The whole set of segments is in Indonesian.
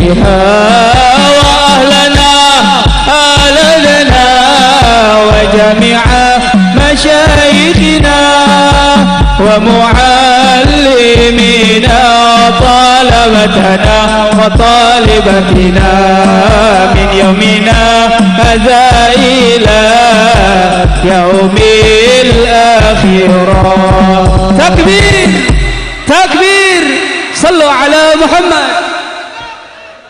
فيها وأهلنا أهلنا وجميع مشايخنا ومعلمينا وطلبتنا وطالبتنا من يومنا هذا إلى يوم الآخرة. تكبير takbir, sallu ala Muhammad.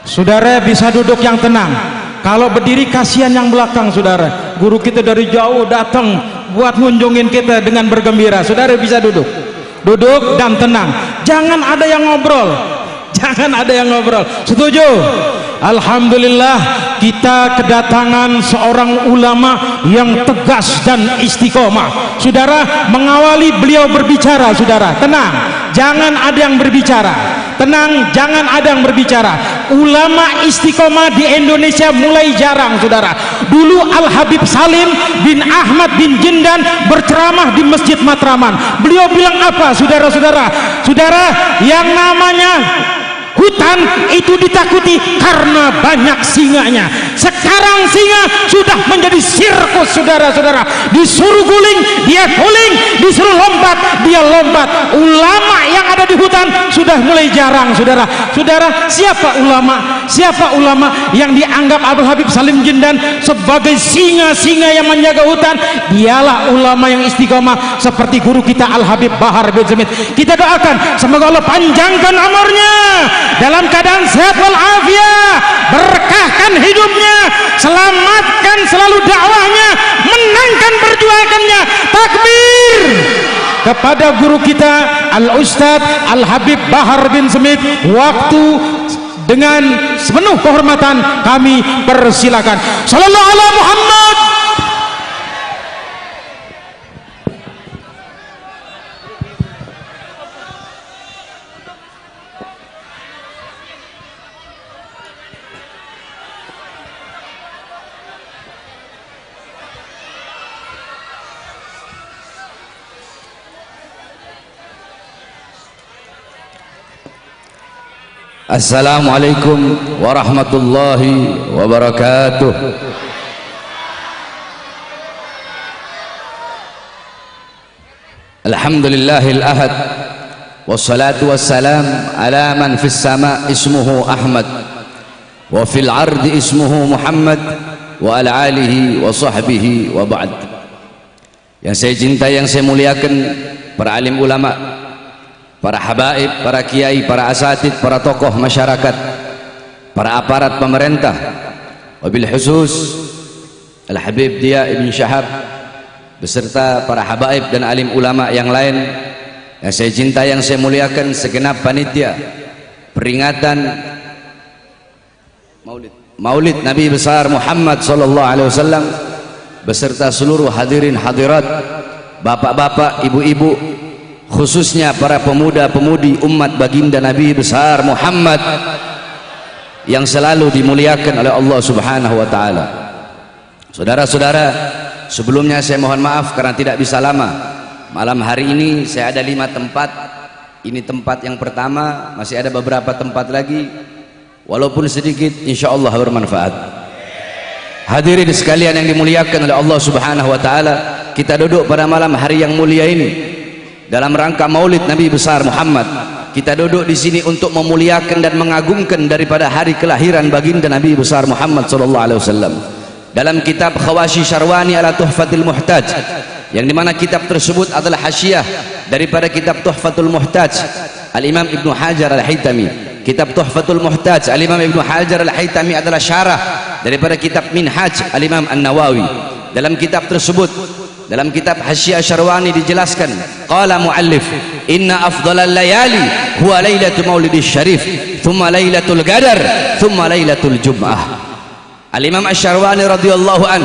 Saudara bisa duduk yang tenang. Kalau berdiri kasihan yang belakang, saudara. Guru kita dari jauh datang buat ngunjungin kita dengan bergembira. Saudara bisa duduk, duduk dan tenang. Jangan ada yang ngobrol, jangan ada yang ngobrol. Setuju? Alhamdulillah, kita kedatangan seorang ulama yang tegas dan istiqomah. Saudara, mengawali beliau berbicara. Saudara, tenang, jangan ada yang berbicara. Tenang, jangan ada yang berbicara. Ulama istiqomah di Indonesia mulai jarang, saudara. Dulu Al-Habib Salim bin Ahmad bin Jindan berceramah di Masjid Matraman. Beliau bilang apa, saudara-saudara? Saudara, yang namanya hutan itu ditakuti karena banyak singanya. Sekarang singa sudah menjadi sirkus, saudara-saudara. Disuruh guling, dia guling. Disuruh lompat, dia lompat. Ulama yang ada di hutan sudah mulai jarang, saudara. Saudara, siapa ulama? Siapa ulama yang dianggap Abdul Habib Salim Jindan sebagai singa-singa yang menjaga hutan? Dialah ulama yang istiqomah seperti guru kita Al-Habib Bahar bin Smith. Kita doakan semoga Allah panjangkan umurnya dalam keadaan sehat walafiat, berkahkan hidupnya, selamatkan selalu dakwahnya, menangkan perjuangannya. Takbir kepada guru kita Al-Ustadz Al-Habib Bahar bin Smith. Waktu dengan sepenuh kehormatan kami persilakan. Sallallahu alaihi Muhammad. Assalamualaikum warahmatullahi wabarakatuh. Alhamdulillahil ahad, wassalatu wassalam ala man fis sama ismuhu Ahmad wa fil ardi ismuhu Muhammad wa ala alihi wa sahbihi wa ba'd. Yang saya cintai, yang saya muliakan para alim ulama, para habaib, para kiai, para asatid, para tokoh masyarakat, para aparat pemerintah, wabil khusus Al-Habib Dia Ibn Syahab beserta para habaib dan alim ulama yang lain yang saya cintai, yang saya muliakan, segenap panitia peringatan Maulid Nabi besar Muhammad sallallahu alaihi wasallam beserta seluruh hadirin hadirat, bapak-bapak, ibu-ibu, khususnya para pemuda-pemudi umat baginda Nabi besar Muhammad yang selalu dimuliakan oleh Allah Subhanahu wa taala. Saudara-saudara, sebelumnya saya mohon maaf karena tidak bisa lama. Malam hari ini saya ada 5 tempat. Ini tempat yang pertama, masih ada beberapa tempat lagi. Walaupun sedikit, insyaallah bermanfaat. Hadirin sekalian yang dimuliakan oleh Allah Subhanahu wa taala, kita duduk pada malam hari yang mulia ini dalam rangka Maulid Nabi besar Muhammad. Kita duduk di sini untuk memuliakan dan mengagungkan daripada hari kelahiran baginda Nabi besar Muhammad sallallahu alaihi wasallam. Dalam kitab Khawashi Syarwani ala Tuhfatul Muhtaj, yang dimana kitab tersebut adalah hasyiah daripada kitab Tuhfatul Muhtaj Al-Imam Ibnu Hajar Al-Haytami. Kitab Tuhfatul Muhtaj Al-Imam Ibnu Hajar Al-Haytami adalah syarah daripada kitab Minhaj Al-Imam An-Nawawi. Dalam kitab tersebut, dalam kitab Hasyiah Syarwani dijelaskan, qala muallif, inna afdhalal layali huwa lailatul maulidis syarif, thumma lailatul qadar, thumma lailatul jum'ah. Al-Imam Asy-Syarwani radhiyallahu an,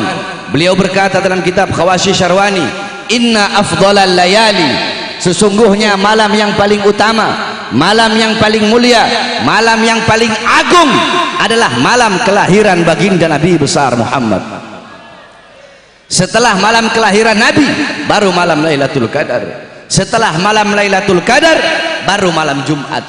beliau berkata dalam kitab Khawashi Syarwani, inna afdhalal layali, sesungguhnya malam yang paling utama, malam yang paling mulia, malam yang paling agung adalah malam kelahiran baginda Nabi besar Muhammad. Setelah malam kelahiran Nabi, baru malam Lailatul Qadar. Setelah malam Lailatul Qadar, baru malam Jumat.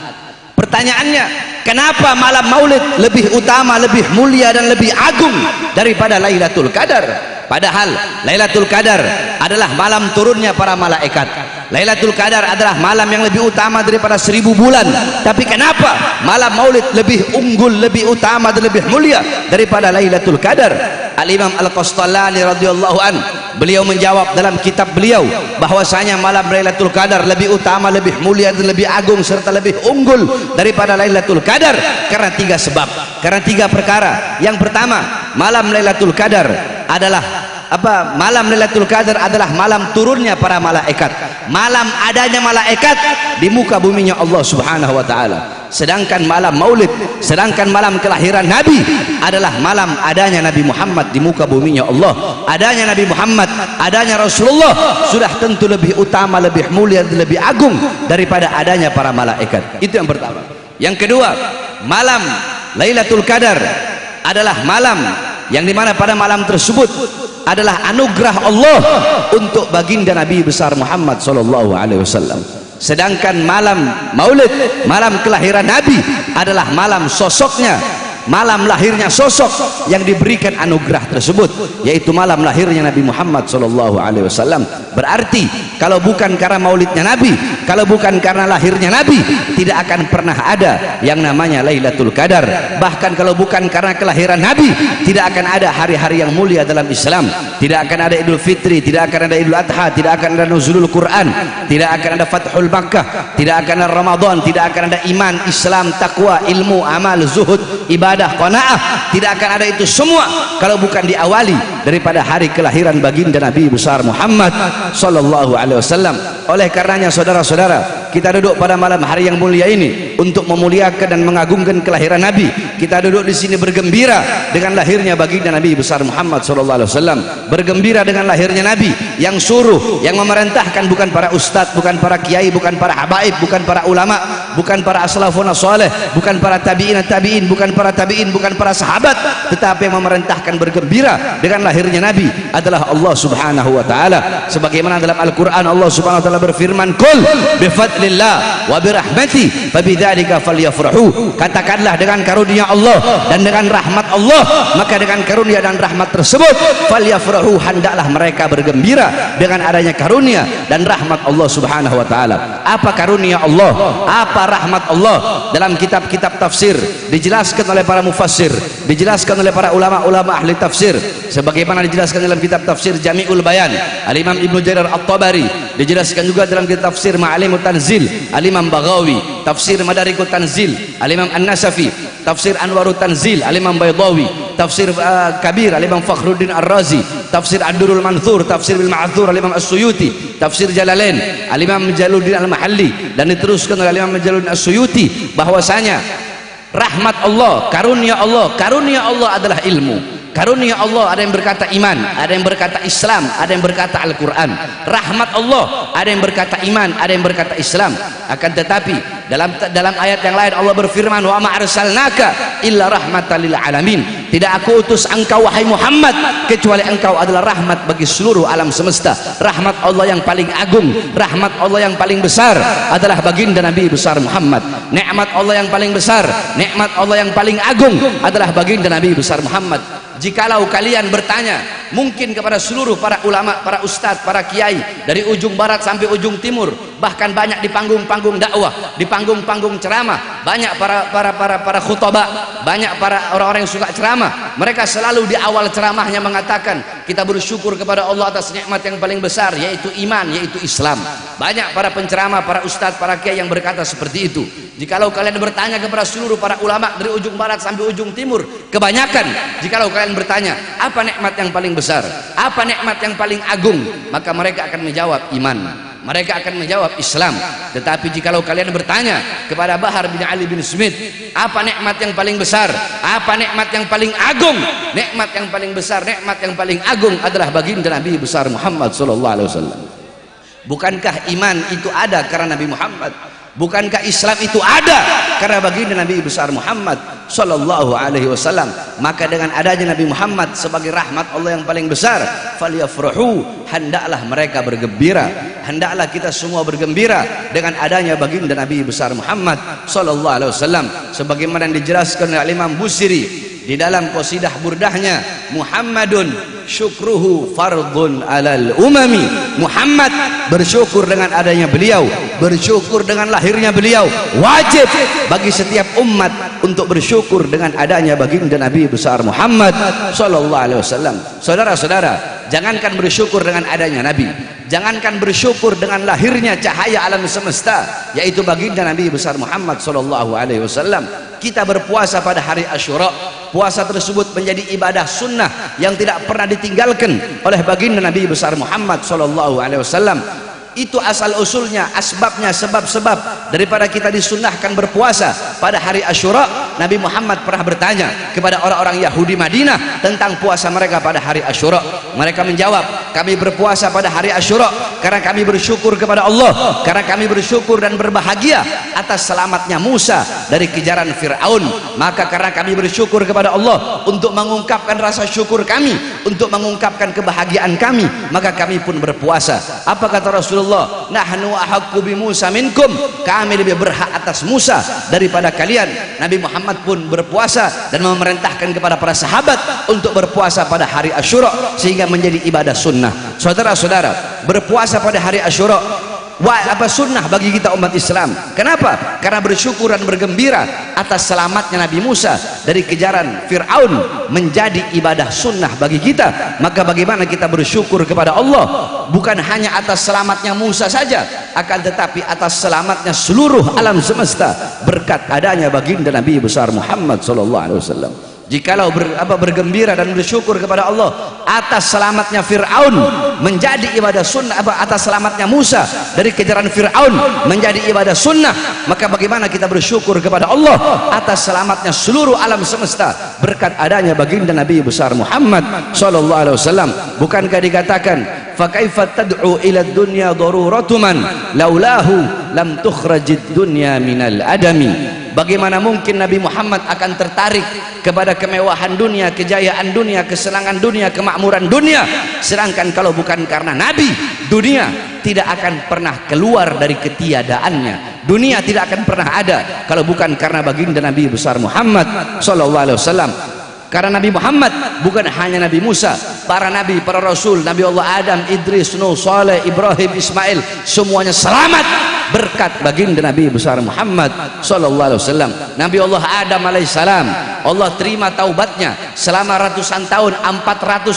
Pertanyaannya, kenapa malam maulid lebih utama, lebih mulia dan lebih agung daripada Lailatul Qadar? Padahal Lailatul Qadar adalah malam turunnya para malaikat. Lailatul Qadar adalah malam yang lebih utama daripada 1000 bulan. Tapi kenapa malam maulid lebih unggul, lebih utama dan lebih mulia daripada Lailatul Qadar? Al-Imam Al-Qastallani radhiyallahu an, beliau menjawab dalam kitab beliau bahwasanya malam Lailatul Qadar lebih utama, lebih mulia dan lebih agung serta lebih unggul daripada Lailatul Qadar karena 3 sebab, karena 3 perkara. Yang pertama, malam Lailatul Qadar adalah apa? Malam Lailatul Qadar adalah malam turunnya para malaikat, malam adanya malaikat di muka buminya Allah Subhanahu wa taala. Sedangkan malam maulid, sedangkan malam kelahiran Nabi adalah malam adanya Nabi Muhammad di muka buminya Allah. Adanya Nabi Muhammad, adanya Rasulullah sudah tentu lebih utama, lebih mulia dan lebih agung daripada adanya para malaikat. Itu yang pertama. Yang kedua, malam Lailatul Qadar adalah malam yang dimana pada malam tersebut adalah anugerah Allah untuk baginda Nabi besar Muhammad sallallahu alaihi wasallam. Sedangkan malam maulid, malam kelahiran Nabi adalah malam sosoknya, malam lahirnya sosok yang diberikan anugerah tersebut, yaitu malam lahirnya Nabi Muhammad SAW. Berarti kalau bukan karena maulidnya Nabi, kalau bukan karena lahirnya Nabi, tidak akan pernah ada yang namanya Lailatul Qadar. Bahkan kalau bukan karena kelahiran Nabi, tidak akan ada hari-hari yang mulia dalam Islam. Tidak akan ada Idul Fitri, tidak akan ada Idul Adha, tidak akan ada Nuzulul Quran, tidak akan ada Fathul Makkah, tidak akan ada Ramadan, tidak akan ada iman, Islam, takwa, ilmu, amal, zuhud, ibadah, qanaah. Tidak akan ada itu semua kalau bukan diawali daripada hari kelahiran baginda Nabi besar Muhammad sallallahu alaihi wasallam. Oleh karenanya saudara-saudara, kita duduk pada malam hari yang mulia ini untuk memuliakan dan mengagungkan kelahiran Nabi. Kita duduk di sini bergembira dengan lahirnya baginda Nabi besar Muhammad sallallahu alaihi wasallam, bergembira dengan lahirnya Nabi yang suruh, yang memerintahkan bukan para ustadz, bukan para kiai, bukan para habaib, bukan para ulama, bukan para aslafun saleh, bukan para tabi'in tabi'in, bukan para tabi'in, bukan para sahabat, tetapi yang memerintahkan bergembira dengan lahirnya Nabi adalah Allah Subhanahu wa taala. Sebagaimana dalam Al-Qur'an Allah Subhanahu wa taala berfirman, "Qul bi fadlillah wa bi rahmati fabidzalika falyafrahu." Katakanlah dengan karunia Allah dan dengan rahmat Allah, maka dengan karunia dan rahmat tersebut falyafrahu, hendaklah mereka bergembira dengan adanya karunia dan rahmat Allah Subhanahu wa taala. Apa karunia Allah? Apa rahmat Allah? Dalam kitab-kitab tafsir dijelaskan oleh para mufassir, dijelaskan oleh para ulama-ulama ahli tafsir, sebagaimana dijelaskan dalam kitab tafsir Jami'ul Bayan Al-Imam Ibnu Jarir At-Tabari, dijelaskan juga dalam kitab tafsir Ma'alimut Tanzil Al-Imam Baghawi, tafsir Madarikut Tanzil Al-Imam An-Nasafi, tafsir Anwarut Tanzil Al-Imam Baydawi, tafsir Kabir Al-Imam Fakhruddin Ar-Razi, tafsir Ad-Durrul Manthur, tafsir Bil Ma'thur Al-Imam As-Suyuti, tafsir Jalalain Al-Imam Jaluddin Al-Mahalli, dan diteruskan oleh Al-Imam Jaluddin As-Suyuti bahwasanya rahmat Allah, karunia Allah adalah ilmu. Karunia Allah ada yang berkata iman, ada yang berkata Islam, ada yang berkata Al-Quran. Rahmat Allah ada yang berkata iman, ada yang berkata Islam. Akan tetapi dalam ayat yang lain Allah berfirman, wa ma arsalnaka illa rahmatan lil alamin. Tidak aku utus engkau wahai Muhammad kecuali engkau adalah rahmat bagi seluruh alam semesta. Rahmat Allah yang paling agung, rahmat Allah yang paling besar adalah baginda Nabi besar Muhammad. Nikmat Allah yang paling besar, nikmat Allah yang paling agung adalah baginda Nabi besar Muhammad. Jikalau kalian bertanya mungkin kepada seluruh para ulama, para ustadz, para kiai dari ujung barat sampai ujung timur, bahkan banyak di panggung-panggung dakwah, di panggung-panggung ceramah, banyak para khutbah, banyak para orang-orang yang suka ceramah, mereka selalu di awal ceramahnya mengatakan kita bersyukur kepada Allah atas nikmat yang paling besar, yaitu iman, yaitu Islam. Banyak para penceramah, para ustadz, para kiai yang berkata seperti itu. Jikalau kalian bertanya kepada seluruh para ulama dari ujung barat sampai ujung timur, kebanyakan jikalau kalian bertanya apa nikmat yang paling besar, apa nikmat yang paling agung, maka mereka akan menjawab iman, mereka akan menjawab Islam. Tetapi jikalau kalian bertanya kepada Bahar bin Ali bin Smith, apa nikmat yang paling besar, apa nikmat yang paling agung, nikmat yang paling besar, nikmat yang paling agung adalah baginda Nabi besar Muhammad sallallahu alaihi wasallam. Bukankah iman itu ada karena Nabi Muhammad? Bukankah Islam itu ada karena baginda Nabi besar Muhammad sallallahu alaihi wasallam? Maka dengan adanya Nabi Muhammad sebagai rahmat Allah yang paling besar, falyafrahu, hendaklah mereka bergembira, hendaklah kita semua bergembira dengan adanya baginda Nabi besar Muhammad sallallahu alaihi wasallam, sebagaimana yang dijelaskan oleh Imam Busiri di dalam qasidah burdahnya, Muhammadun syukruhu fardun alal umami. Muhammad, bersyukur dengan adanya beliau, bersyukur dengan lahirnya beliau, wajib bagi setiap umat untuk bersyukur dengan adanya baginda Nabi besar Muhammad sallallahu alaihi wasallam. Saudara-saudara, jangankan bersyukur dengan adanya Nabi, jangankan bersyukur dengan lahirnya cahaya alam semesta, yaitu baginda Nabi besar Muhammad sallallahu alaihi wasallam. Kita berpuasa pada hari Asyura, puasa tersebut menjadi ibadah sunnah yang tidak pernah ditinggalkan oleh baginda Nabi besar Muhammad sallallahu alaihi wasallam. Itu asal usulnya, asbabnya, sebab-sebab daripada kita disunnahkan berpuasa pada hari Asyura. Nabi Muhammad pernah bertanya kepada orang-orang Yahudi Madinah tentang puasa mereka pada hari Asyura. Mereka menjawab, kami berpuasa pada hari Asyura karena kami bersyukur kepada Allah, karena kami bersyukur dan berbahagia atas selamatnya Musa dari kejaran Fir'aun. Maka karena kami bersyukur kepada Allah untuk mengungkapkan rasa syukur kami, untuk mengungkapkan kebahagiaan kami, maka kami pun berpuasa. Apa kata Rasulullah? Nahnu ahaqqu bi Musa minkum, kami lebih berhak atas Musa daripada kalian. Nabi Muhammad pun berpuasa dan memerintahkan kepada para sahabat untuk berpuasa pada hari Asyura sehingga menjadi ibadah sunnah. Saudara-saudara, berpuasa pada hari Asyura sunnah bagi kita umat Islam. Kenapa? Karena bersyukur dan bergembira atas selamatnya Nabi Musa dari kejaran Fir'aun menjadi ibadah sunnah bagi kita. Maka bagaimana kita bersyukur kepada Allah bukan hanya atas selamatnya Musa saja, akan tetapi atas selamatnya seluruh alam semesta berkat adanya baginda Nabi besar Muhammad sallallahu alaihi wasallam. Jikalau bergembira dan bersyukur kepada Allah atas selamatnya Fir'aun menjadi ibadah sunnah, atas selamatnya Musa dari kejaran Fir'aun menjadi ibadah sunnah, maka bagaimana kita bersyukur kepada Allah atas selamatnya seluruh alam semesta berkat adanya baginda Nabi besar Muhammad sallallahu alaihi wasallam? Bukankah dikatakan, fa kaifa tad'u ila dunya daruratuman laulahu lam tukhrajid dunya minal adami. Bagaimana mungkin Nabi Muhammad akan tertarik kepada kemewahan dunia, kejayaan dunia, kesenangan dunia, kemakmuran dunia, sedangkan kalau bukan karena Nabi, dunia tidak akan pernah keluar dari ketiadaannya. Dunia tidak akan pernah ada kalau bukan karena baginda Nabi besar Muhammad sallallahu alaihi wasallam. Karena Nabi Muhammad bukan hanya Nabi Musa, para nabi, para rasul, Nabi Allah Adam, Idris, Nuh, Saleh, Ibrahim, Ismail, semuanya selamat berkat baginda Nabi besar Muhammad sallallahu alaihi wasallam. Nabi Allah Adam alaihissalam, Allah terima taubatnya selama ratusan tahun, 450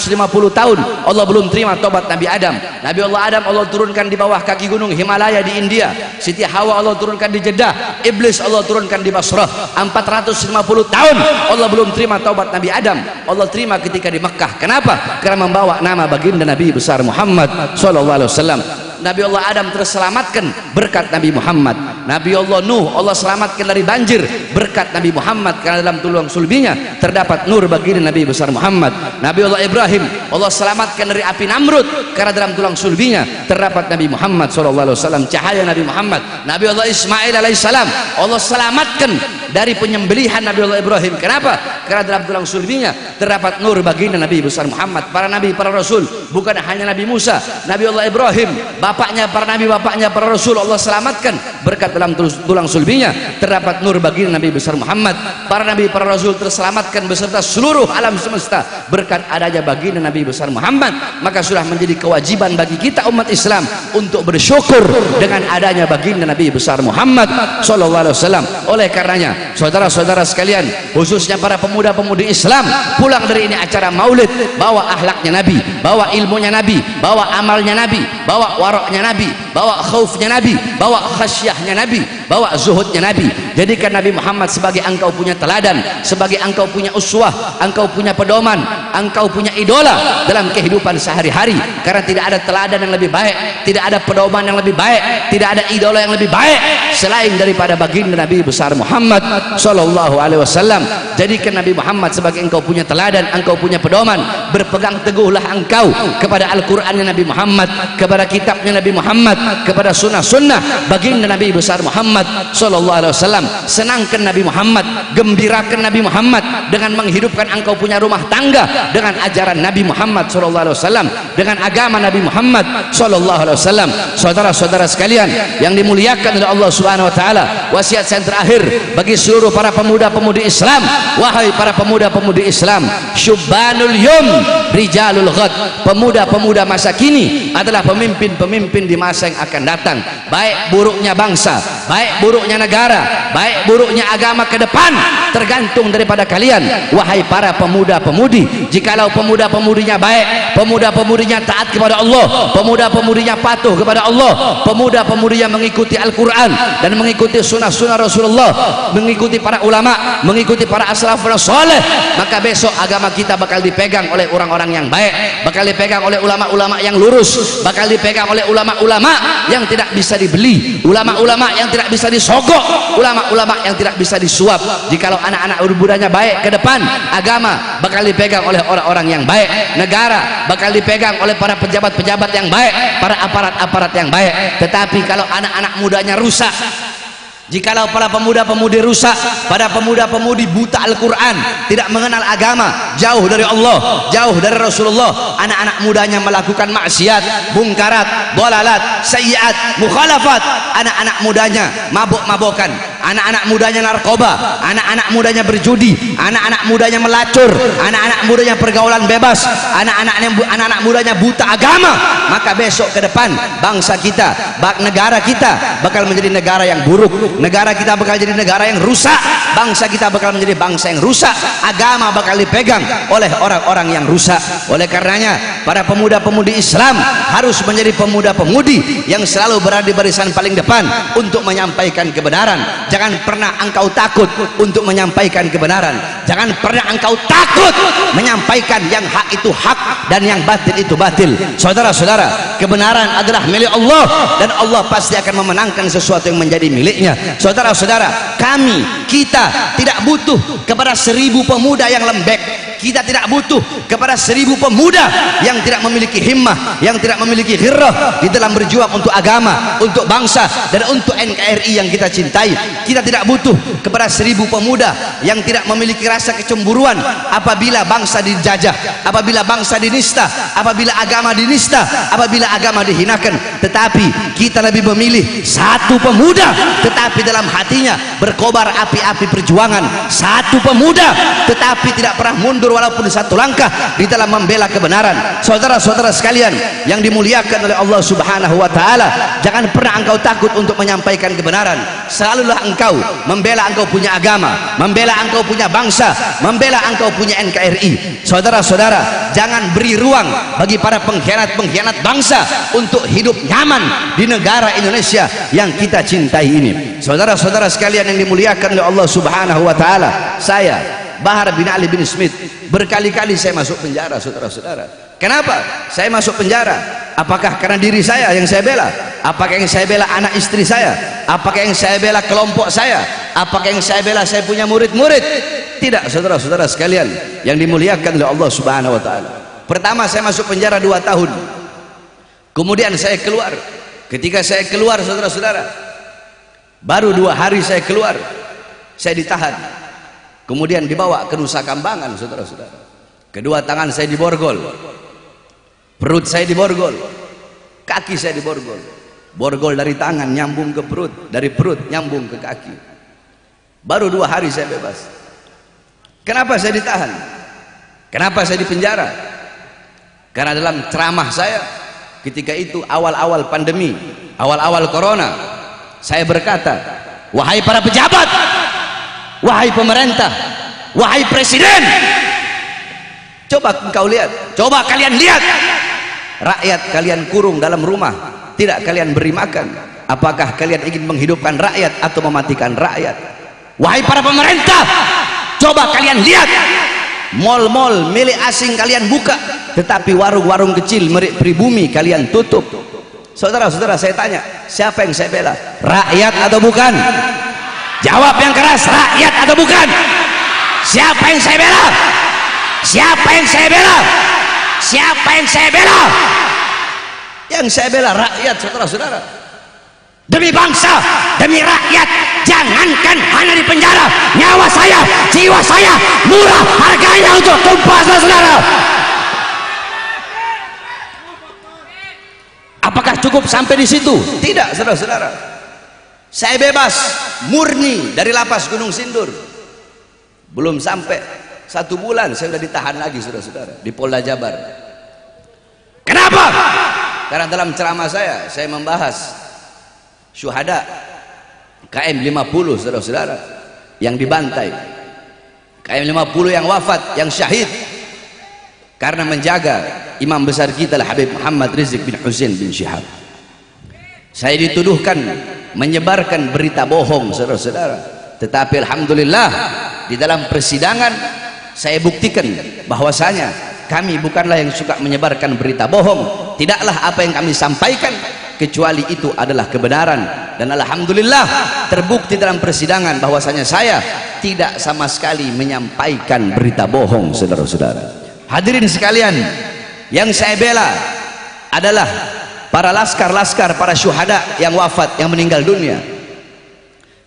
tahun Allah belum terima taubat Nabi Adam. Nabi Allah Adam Allah turunkan di bawah kaki gunung Himalaya di India. Siti Hawa Allah turunkan di Jeddah. Iblis Allah turunkan di Basrah. 450 tahun Allah belum terima taubat Nabi Adam. Allah terima ketika di Mekah. Kenapa? Karena membawa nama baginda Nabi besar Muhammad sallallahu alaihi wasallam. Nabi Allah Adam terselamatkan berkat Nabi Muhammad. Nabi Allah Nuh Allah selamatkan dari banjir berkat Nabi Muhammad, karena dalam tulang sulbinya terdapat nur baginda Nabi besar Muhammad. Nabi Allah Ibrahim Allah selamatkan dari api Namrud, karena dalam tulang sulbinya terdapat Nabi Muhammad SAW, cahaya Nabi Muhammad. Nabi Allah Ismail alaihissalam Allah selamatkan dari penyembelihan Nabi Allah Ibrahim. Kenapa? Karena dalam tulang sulbinya terdapat nur baginda Nabi besar Muhammad. Para nabi, para rasul, bukan hanya Nabi Musa, Nabi Allah Ibrahim, bapaknya para nabi, bapaknya para rasul Allah selamatkan berkat dalam tulang sulbinya terdapat nur baginda Nabi besar Muhammad. Para nabi, para rasul terselamatkan beserta seluruh alam semesta berkat adanya baginda Nabi besar Muhammad. Maka sudah menjadi kewajiban bagi kita umat Islam untuk bersyukur dengan adanya baginda Nabi besar Muhammad sallallahu alaihi wasallam. Oleh karenanya saudara-saudara sekalian, khususnya para pemuda-pemudi Islam, pulang dari ini acara maulid, bawa akhlaknya Nabi, bawa ilmunya Nabi, bawa amalnya Nabi, bawa waroknya Nabi, bawa khaufnya Nabi, bawa khasyahnya Nabi, bawa zuhudnya Nabi. Jadikan Nabi Muhammad sebagai engkau punya teladan, sebagai engkau punya uswah, engkau punya pedoman, engkau punya idola dalam kehidupan sehari-hari. Karena tidak ada teladan yang lebih baik, tidak ada pedoman yang lebih baik, tidak ada idola yang lebih baik selain daripada baginda Nabi besar Muhammad sallallahu alaihi wasallam. Jadikan Nabi Muhammad sebagai engkau punya teladan, engkau punya pedoman. Berpegang teguhlah engkau kepada Al-Qur'annya Nabi Muhammad, kepada kitabnya Nabi Muhammad, kepada sunnah-sunnah baginda Nabi besar Muhammad Muhammad sallallahu alaihi wasallam, senangkan Nabi Muhammad, gembirakan Nabi Muhammad dengan menghidupkan engkau punya rumah tangga dengan ajaran Nabi Muhammad sallallahu alaihi wasallam, dengan agama Nabi Muhammad sallallahu alaihi wasallam. Saudara-saudara sekalian yang dimuliakan oleh Allah Subhanahu wa taala, wasiat saya terakhir bagi seluruh para pemuda-pemudi Islam, wahai para pemuda-pemudi Islam, syubbanul yum rijalul ghad, pemuda-pemuda masa kini adalah pemimpin-pemimpin di masa yang akan datang. Baik buruknya bangsa, baik buruknya negara, baik buruknya agama ke depan tergantung daripada kalian, wahai para pemuda-pemudi. Jikalau pemuda-pemudinya baik, pemuda-pemudinya taat kepada Allah, pemuda-pemudinya patuh kepada Allah, pemuda-pemudinya mengikuti Al-Quran dan mengikuti sunnah-sunnah Rasulullah, mengikuti para ulama, mengikuti para as-salafus saleh, maka besok agama kita bakal dipegang oleh orang-orang yang baik, bakal dipegang oleh ulama-ulama yang lurus, bakal dipegang oleh ulama-ulama yang tidak bisa dibeli, ulama-ulama yang tidak bisa disogok, ulama-ulama yang tidak bisa disuap. Jikalau anak-anak mudanya baik ke depan, agama bakal dipegang oleh orang-orang yang baik, negara bakal dipegang oleh para pejabat-pejabat yang baik, para aparat-aparat yang baik. Tetapi kalau anak-anak mudanya rusak, jikalau para pemuda-pemudi rusak, pada pemuda-pemudi buta Al-Quran, tidak mengenal agama, jauh dari Allah, jauh dari Rasulullah, anak-anak mudanya melakukan maksiat, mungkarat, dolalat, sayyiat, mukhalafat, anak-anak mudanya mabuk-mabukan, anak-anak mudanya narkoba, anak-anak mudanya berjudi, anak-anak mudanya melacur, anak-anak mudanya pergaulan bebas, anak-anak mudanya buta agama, maka besok ke depan bangsa kita, negara kita bakal menjadi negara yang buruk, negara kita bakal jadi negara yang rusak, bangsa kita bakal menjadi bangsa yang rusak, agama bakal dipegang oleh orang-orang yang rusak. Oleh karenanya para pemuda-pemudi Islam harus menjadi pemuda-pemudi yang selalu berada di barisan paling depan untuk menyampaikan kebenaran. Jangan pernah engkau takut untuk menyampaikan kebenaran, jangan pernah engkau takut menyampaikan yang hak itu hak dan yang batil itu batil. Saudara-saudara, kebenaran adalah milik Allah dan Allah pasti akan memenangkan sesuatu yang menjadi miliknya. Saudara-saudara, kita tidak butuh kepada 1000 pemuda yang lembek, kita tidak butuh kepada 1000 pemuda yang tidak memiliki himmah, yang tidak memiliki ghirrah di dalam berjuang untuk agama, untuk bangsa dan untuk NKRI yang kita cintai. Kita tidak butuh kepada 1000 pemuda yang tidak memiliki rasa kecemburuan apabila bangsa dijajah, apabila bangsa dinista, apabila agama dinista, apabila agama dihinakan. Tetapi kita lebih memilih satu pemuda tetapi dalam hatinya berkobar api-api perjuangan, satu pemuda tetapi tidak pernah mundur walaupun satu langkah di dalam membela kebenaran. Saudara-saudara sekalian yang dimuliakan oleh Allah Subhanahu wa taala, jangan pernah engkau takut untuk menyampaikan kebenaran. Selalulah engkau membela engkau punya agama, membela engkau punya bangsa, membela engkau punya NKRI. Saudara-saudara, jangan beri ruang bagi para pengkhianat-pengkhianat bangsa untuk hidup nyaman di negara Indonesia yang kita cintai ini. Saudara-saudara sekalian yang dimuliakan oleh Allah Subhanahu wa taala, saya Bahar bin Ali bin Smith, berkali-kali saya masuk penjara. Saudara-saudara, kenapa saya masuk penjara? Apakah karena diri saya yang saya bela? Apakah yang saya bela anak istri saya? Apakah yang saya bela kelompok saya? Apakah yang saya bela saya punya murid-murid? Tidak, saudara-saudara sekalian yang dimuliakan oleh Allah Subhanahu wa taala. Pertama saya masuk penjara 2 tahun, kemudian saya keluar. Ketika saya keluar, saudara-saudara, baru 2 hari saya keluar, saya ditahan, kemudian dibawa ke Nusa Kambangan. Saudara-saudara, kedua tangan saya diborgol, perut saya diborgol, kaki saya diborgol, borgol dari tangan nyambung ke perut, dari perut nyambung ke kaki. Baru 2 hari saya bebas. Kenapa saya ditahan? Kenapa saya dipenjara? Karena dalam ceramah saya ketika itu awal-awal pandemi, awal-awal corona, saya berkata, wahai para pejabat, wahai pemerintah, wahai presiden, coba engkau lihat, coba kalian lihat, rakyat kalian kurung dalam rumah, tidak kalian beri makan. Apakah kalian ingin menghidupkan rakyat atau mematikan rakyat? Wahai para pemerintah, coba kalian lihat, mal-mal milik asing kalian buka, tetapi warung-warung kecil milik pribumi kalian tutup. Saudara-saudara, saya tanya, siapa yang saya bela? Rakyat atau bukan? Jawab yang keras, rakyat atau bukan? Siapa yang saya bela? Siapa yang saya bela? Siapa yang saya bela? Yang saya bela rakyat, saudara-saudara. demi bangsa, demi rakyat. Jangankan hanya di penjara, nyawa saya, jiwa saya murah harganya untuk tumpah, saudara. Apakah cukup sampai di situ? Tidak, saudara-saudara. Saya bebas murni dari lapas Gunung Sindur. Belum sampai 1 bulan saya sudah ditahan lagi, saudara-saudara, di Polda Jabar. Kenapa? Karena dalam ceramah saya membahas syuhada KM 50, saudara-saudara, yang dibantai, KM 50 yang wafat, yang syahid karena menjaga imam besar kita lah Habib Muhammad Rizik bin Husain bin Syihab. Saya dituduhkan menyebarkan berita bohong, saudara-saudara, tetapi alhamdulillah di dalam persidangan saya buktikan bahwasanya kami bukanlah yang suka menyebarkan berita bohong. Tidaklah apa yang kami sampaikan kecuali itu adalah kebenaran, dan alhamdulillah terbukti dalam persidangan bahwasanya saya tidak sama sekali menyampaikan berita bohong, saudara-saudara. Hadirin sekalian, yang saya bela adalah para laskar-laskar, para syuhada yang wafat, yang meninggal dunia.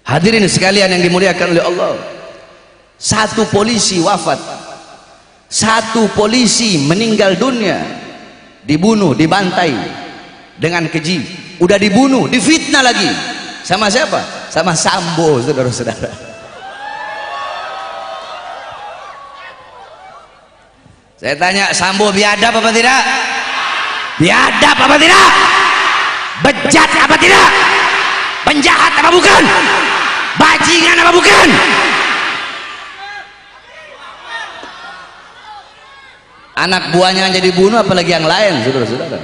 Hadirin sekalian yang dimuliakan oleh Allah, 1 polisi wafat, 1 polisi meninggal dunia, dibunuh, dibantai dengan keji. Udah dibunuh, difitnah lagi. Sama siapa? Sama Sambo, saudara-saudara. Saya tanya, Sambo biadab apa tidak? Biadab apa tidak? Bejat apa tidak? Penjahat apa bukan? Bajingan apa bukan? Anak buahnya jadi bunuh, apalagi yang lain, saudara-saudara.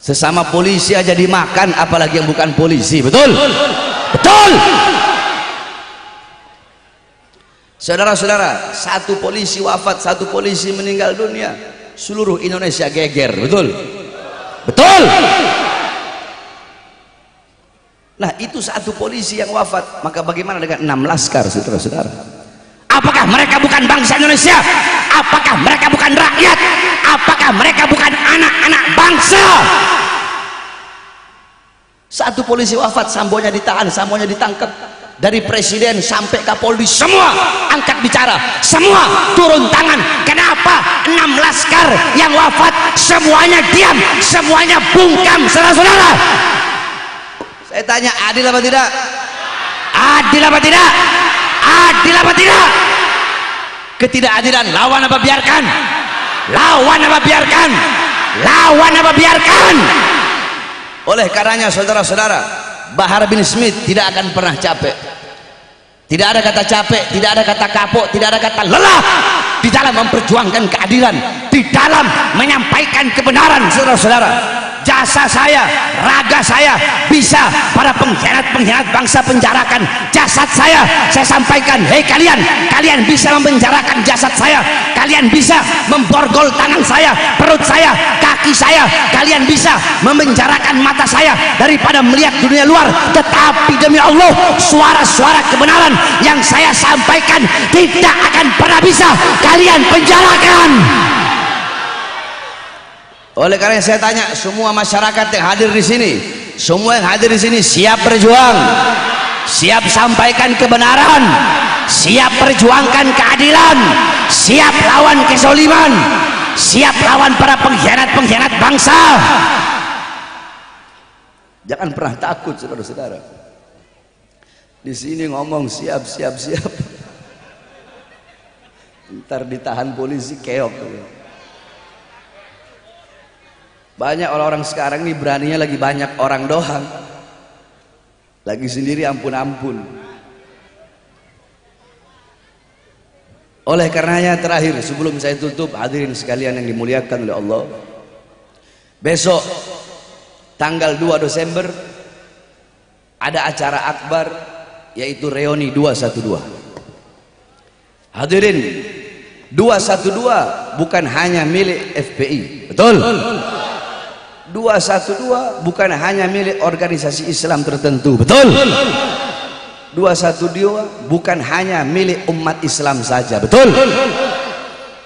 Sesama polisi aja dimakan, apalagi yang bukan polisi. Betul? Betul! Saudara-saudara, 1 polisi wafat, 1 polisi meninggal dunia, seluruh Indonesia geger. Betul? Betul! Nah, itu 1 polisi yang wafat, maka bagaimana dengan 6 laskar, saudara-saudara? Apakah mereka bukan bangsa Indonesia? Apakah mereka bukan rakyat? Apakah mereka bukan anak-anak bangsa? 1 polisi wafat, Sambonya ditahan, Sambonya ditangkap. Dari presiden sampai Kapolri semua angkat bicara, semua turun tangan. Kenapa 6 laskar yang wafat semuanya diam, semuanya bungkam, saudara-saudara? Saya tanya, adil apa tidak? Adil apa tidak? Adil apa tidak? Ketidakadilan lawan apa biarkan? Lawan apa biarkan? Lawan apa biarkan? Oleh karenanya, saudara-saudara, Bahar bin Smith tidak akan pernah capek. Tidak ada kata capek, tidak ada kata kapok, tidak ada kata lelah di dalam memperjuangkan keadilan, di dalam menyampaikan kebenaran, saudara-saudara. Jasa saya, raga saya bisa para pengkhianat-pengkhianat bangsa penjarakan. Jasad saya sampaikan, hei kalian, kalian bisa memenjarakan jasad saya, kalian bisa memborgol tangan saya, perut saya, kaki saya, kalian bisa memenjarakan mata saya daripada melihat dunia luar. Tetapi demi Allah, suara-suara kebenaran yang saya sampaikan tidak akan pernah bisa kalian penjarakan. Oleh karena saya tanya semua masyarakat yang hadir di sini, semua yang hadir di sini siap berjuang, siap sampaikan kebenaran, siap perjuangkan keadilan, siap lawan kezaliman, siap lawan para pengkhianat-pengkhianat bangsa. Jangan pernah takut, saudara-saudara. Di sini ngomong siap, ntar ditahan polisi keok. Banyak orang-orang sekarang ini beraninya lagi banyak orang doang, lagi sendiri ampun-ampun. Oleh karenanya, terakhir sebelum saya tutup, hadirin sekalian yang dimuliakan oleh Allah, besok tanggal 2 Desember ada acara akbar, yaitu reuni 212. Hadirin, 212 bukan hanya milik FPI, betul? 212 bukan hanya milik organisasi Islam tertentu, betul? 212 bukan hanya milik umat Islam saja, betul?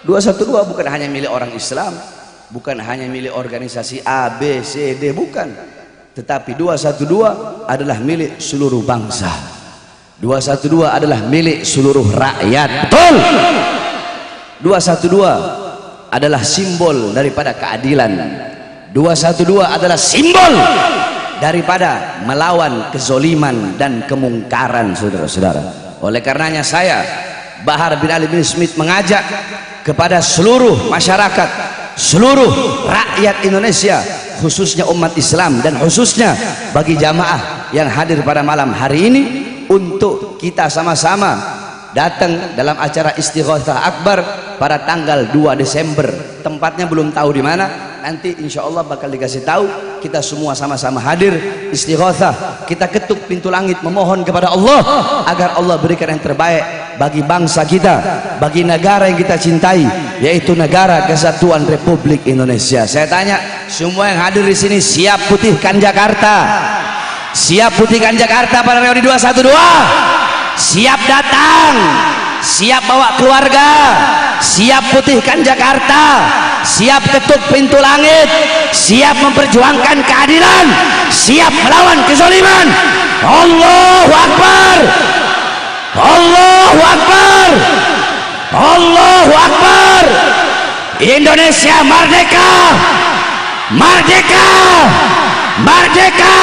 212 bukan hanya milik orang Islam, bukan hanya milik organisasi A, B, C, D, bukan. tetapi 212 adalah milik seluruh bangsa. 212 adalah milik seluruh rakyat. Betul. 212 adalah simbol daripada keadilan. 212 adalah simbol daripada melawan kezoliman dan kemungkaran, saudara-saudara. Oleh karenanya saya, Bahar bin Ali bin Smith, mengajak kepada seluruh masyarakat, seluruh rakyat Indonesia, khususnya umat Islam dan khususnya bagi jamaah yang hadir pada malam hari ini, untuk kita sama-sama datang dalam acara Istighatsah Akbar pada tanggal 2 Desember. Tempatnya belum tahu di mana, nanti insya Allah bakal dikasih tahu. Kita semua sama-sama hadir istighatsah, kita ketuk pintu langit memohon kepada Allah agar Allah berikan yang terbaik bagi bangsa kita, bagi negara yang kita cintai, yaitu negara Kesatuan Republik Indonesia. Saya tanya, semua yang hadir di sini siap putihkan Jakarta? Siap putihkan Jakarta pada reuni 212? Siap datang, siap bawa keluarga, siap putihkan Jakarta, siap ketuk pintu langit, siap memperjuangkan keadilan, siap melawan kezaliman. Allahu Akbar, Allahu Akbar, Allahu Akbar. Indonesia merdeka, merdeka, merdeka.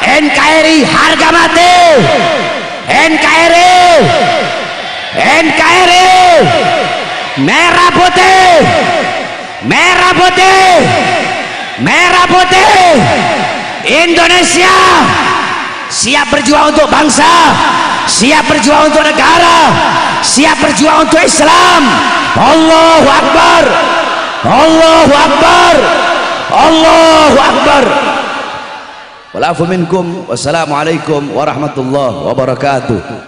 NKRI harga mati. NKRI, NKRI, merah putih, merah putih, merah putih. Indonesia siap berjuang untuk bangsa, siap berjuang untuk negara, siap berjuang untuk Islam. Allahu Akbar, Allahu Akbar, Allahu Akbar. Walafu minkum. Wassalamualaikum warahmatullahi wabarakatuh.